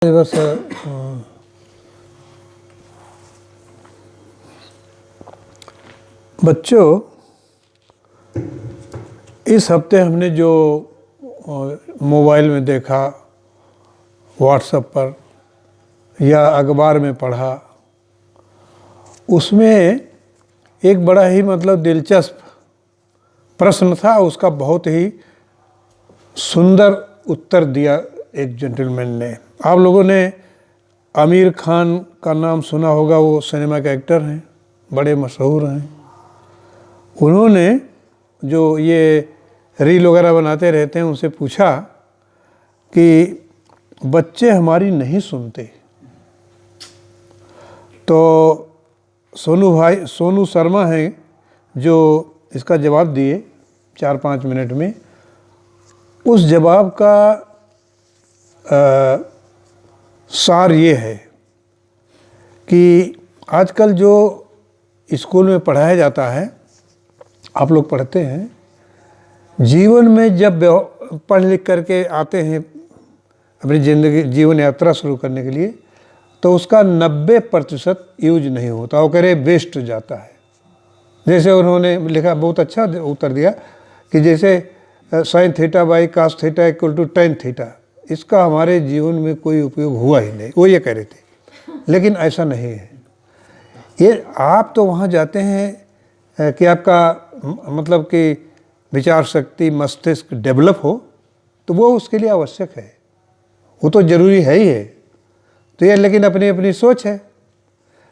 बस बच्चों, इस हफ्ते हमने जो मोबाइल में देखा, व्हाट्सएप पर या अखबार में पढ़ा, उसमें एक बड़ा ही दिलचस्प प्रश्न था। उसका बहुत ही सुंदर उत्तर दिया एक जेंटलमैन ने। आप लोगों ने आमिर खान का नाम सुना होगा, वो सिनेमा के एक्टर हैं, बड़े मशहूर हैं। उन्होंने जो ये रील वगैरह बनाते रहते हैं, उनसे पूछा कि बच्चे हमारी नहीं सुनते। तो सोनू शर्मा हैं जो इसका जवाब दिए 4-5 मिनट में। उस जवाब का सार ये है कि आजकल जो स्कूल में पढ़ाया जाता है, आप लोग पढ़ते हैं, जीवन में जब पढ़ लिख करके आते हैं अपनी जीवन यात्रा शुरू करने के लिए, तो उसका 90% यूज नहीं होता, वो करे वेस्ट जाता है। जैसे उन्होंने लिखा, बहुत अच्छा उत्तर दिया कि जैसे sin theta by cos theta equal to tan theta, इसका हमारे जीवन में कोई उपयोग हुआ ही नहीं, वो ये कह रहे थे। लेकिन ऐसा नहीं है। ये आप तो वहाँ जाते हैं कि आपका कि विचार शक्ति, मस्तिष्क डेवलप हो, तो वो उसके लिए आवश्यक है, वो तो ज़रूरी है ही है। तो ये लेकिन अपनी अपनी सोच है।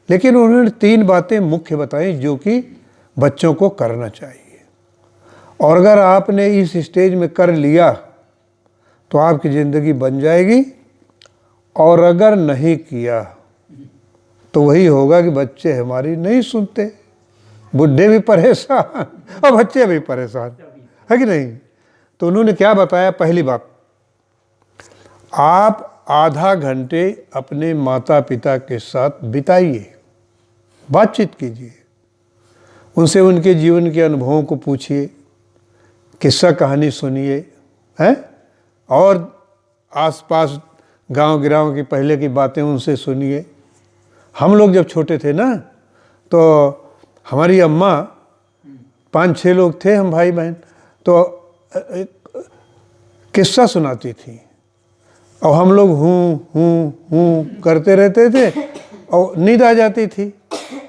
लेकिन उन्होंने 3 बातें मुख्य बताई जो कि बच्चों को करना चाहिए, और अगर आपने इस स्टेज में कर लिया तो आपकी ज़िंदगी बन जाएगी, और अगर नहीं किया तो वही होगा कि बच्चे हमारी नहीं सुनते, बुढ़े भी परेशान और बच्चे भी परेशान, है कि नहीं। तो उन्होंने क्या बताया? पहली बात, आप आधा घंटे अपने माता पिता के साथ बिताइए, बातचीत कीजिए, उनसे उनके जीवन के अनुभवों को पूछिए, किस्सा कहानी सुनिए, हैं, और आसपास गांव गिराव की पहले की बातें उनसे सुनिए। हम लोग जब छोटे थे ना, तो हमारी अम्मा, 5-6 लोग थे हम भाई बहन, तो किस्सा सुनाती थी और हम लोग हूँ करते रहते थे और नींद आ जाती थी।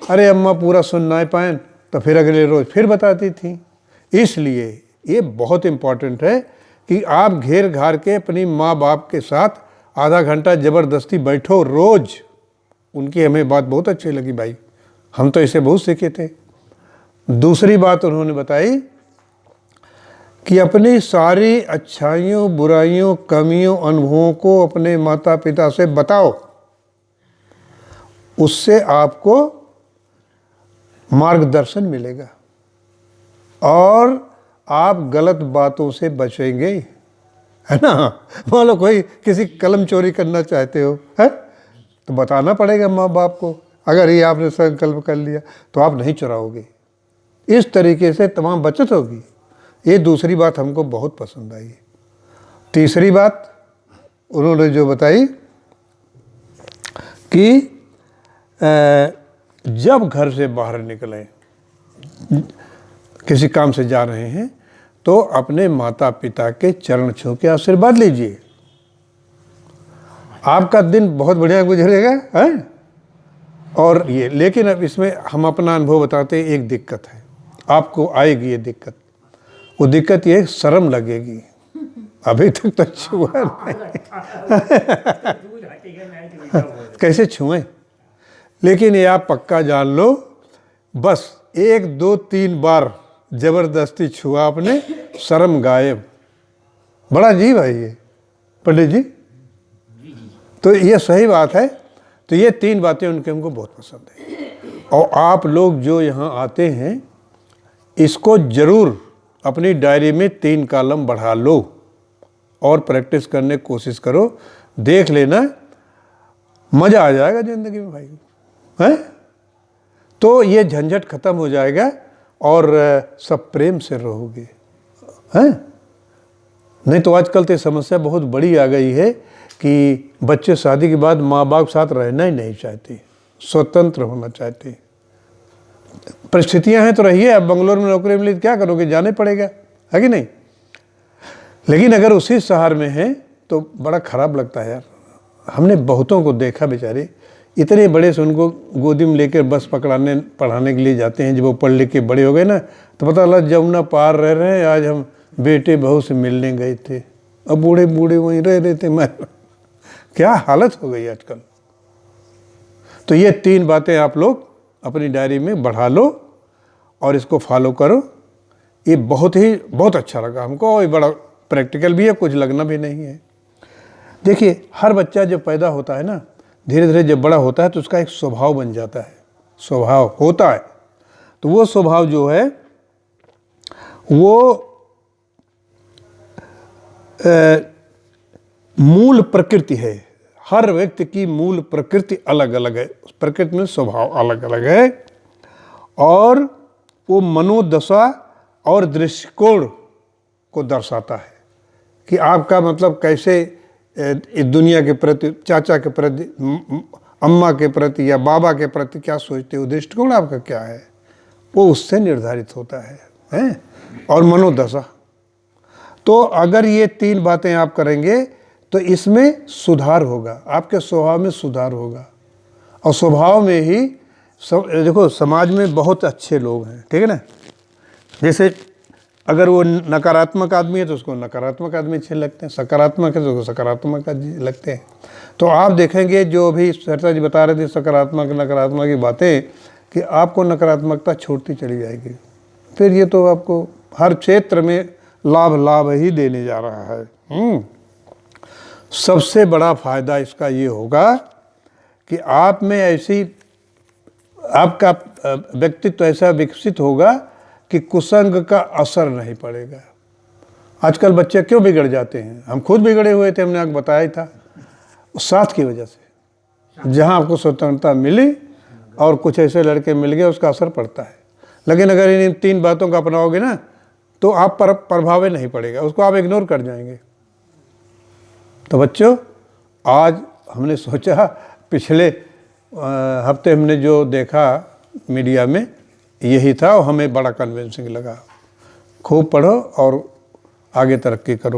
अरे अम्मा पूरा सुन ना पाएं तो फिर अगले रोज़ फिर बताती थी। इसलिए ये बहुत इम्पॉर्टेंट है कि आप घेर घार के अपनी माँ बाप के साथ आधा घंटा ज़बरदस्ती बैठो रोज़। उनकी हमें बात बहुत अच्छी लगी भाई, हम तो इसे बहुत सीखे थे। दूसरी बात उन्होंने बताई कि अपनी सारी अच्छाइयों, बुराइयों, कमियों, अनुभवों को अपने माता पिता से बताओ, उससे आपको मार्गदर्शन मिलेगा और आप गलत बातों से बचेंगे, है ना। मान लो कोई किसी कलम चोरी करना चाहते हो, है, तो बताना पड़ेगा माँ बाप को। अगर ये आपने संकल्प कर लिया तो आप नहीं चुराओगे। इस तरीके से तमाम बचत होगी। ये दूसरी बात हमको बहुत पसंद आई। तीसरी बात उन्होंने जो बताई कि जब घर से बाहर निकलें, किसी काम से जा रहे हैं, तो अपने माता पिता के चरण छू के आशीर्वाद लीजिए, आपका दिन बहुत बढ़िया गुजरेगा, है। और ये, लेकिन अब इसमें हम अपना अनुभव बताते हैं। एक दिक्कत है, आपको आएगी ये दिक्कत। वो दिक्कत ये, शर्म लगेगी। अभी तक तो छुआ नहीं कैसे छुएं। लेकिन ये आप पक्का जान लो, बस 1, 2, 3 बार जबरदस्ती छुआ आपने, शर्म गायब। बड़ा अजीब है ये पंडित जी। तो ये सही बात है। तो ये 3 बातें उनके हमको बहुत पसंद है। और आप लोग जो यहाँ आते हैं, इसको ज़रूर अपनी डायरी में 3 कॉलम बढ़ा लो और प्रैक्टिस करने की कोशिश करो। देख लेना, मज़ा आ जाएगा ज़िंदगी में भाई, हैं। तो ये झंझट ख़त्म हो जाएगा और सब प्रेम से रहोगे, हैं। नहीं तो आजकल तो समस्या बहुत बड़ी आ गई है कि बच्चे शादी के बाद माँ बाप के साथ रहना ही नहीं चाहते, स्वतंत्र होना चाहते। परिस्थितियां हैं तो रहिए, अब बंगलोर में नौकरी मिली तो क्या करोगे, जाने पड़ेगा, है कि नहीं। लेकिन अगर उसी शहर में है तो बड़ा खराब लगता है यार। हमने बहुतों को देखा, बेचारे इतने बड़े से उनको गोदी में लेकर बस पढ़ाने के लिए जाते हैं। जब वो पढ़ लिख के बड़े हो गए ना तो पता लगा जमुना पार रह रहे हैं, आज हम बेटे बहू से मिलने गए थे, अब बूढ़े बूढ़े वहीं रह रहे थे। मैं क्या हालत हो गई आजकल। तो ये 3 बातें आप लोग अपनी डायरी में बढ़ा लो और इसको फॉलो करो। ये बहुत अच्छा लगा हमको, और ये बड़ा प्रैक्टिकल भी है, कुछ लगना भी नहीं है। देखिए, हर बच्चा जब पैदा होता है ना, धीरे धीरे जब बड़ा होता है तो उसका एक स्वभाव बन जाता है, स्वभाव होता है। तो वो स्वभाव जो है वो मूल प्रकृति है। हर व्यक्ति की मूल प्रकृति अलग अलग है, उस प्रकृति में स्वभाव अलग अलग है, और वो मनोदशा और दृष्टिकोण को दर्शाता है कि आपका मतलब कैसे इस दुनिया के प्रति, चाचा के प्रति, अम्मा के प्रति या बाबा के प्रति क्या सोचते हो, दृष्टिकोण आपका क्या है, वो उससे निर्धारित होता है? और मनोदशा। तो अगर ये 3 बातें आप करेंगे तो इसमें सुधार होगा, आपके स्वभाव में सुधार होगा। और स्वभाव में ही देखो, समाज में बहुत अच्छे लोग हैं, ठीक है ना। जैसे अगर वो नकारात्मक आदमी है तो उसको नकारात्मक आदमी अच्छे लगते हैं, सकारात्मक है तो उसको सकारात्मक लगते हैं। तो आप देखेंगे जो अभी सरता जी बता रहे थे सकारात्मक नकारात्मक की बातें, कि आपको नकारात्मकता छोड़ती चली जाएगी, फिर ये तो आपको हर क्षेत्र में लाभ ही देने जा रहा है। सबसे बड़ा फायदा इसका ये होगा कि आप में ऐसी, आपका व्यक्तित्व ऐसा विकसित होगा कि कुसंग का असर नहीं पड़ेगा। आजकल बच्चे क्यों बिगड़ जाते हैं, हम खुद बिगड़े हुए थे, हमने आपको बताया ही था, साथ की वजह से। जहां आपको स्वतंत्रता मिली और कुछ ऐसे लड़के मिल गए, उसका असर पड़ता है। लेकिन अगर इन 3 बातों का अपनाओगे ना तो आप पर प्रभाव नहीं पड़ेगा, उसको आप इग्नोर कर जाएंगे। तो बच्चों, आज हमने सोचा, पिछले हफ्ते हमने जो देखा मीडिया में यही था और हमें बड़ा कन्विंसिंग लगा। खूब पढ़ो और आगे तरक्की करो।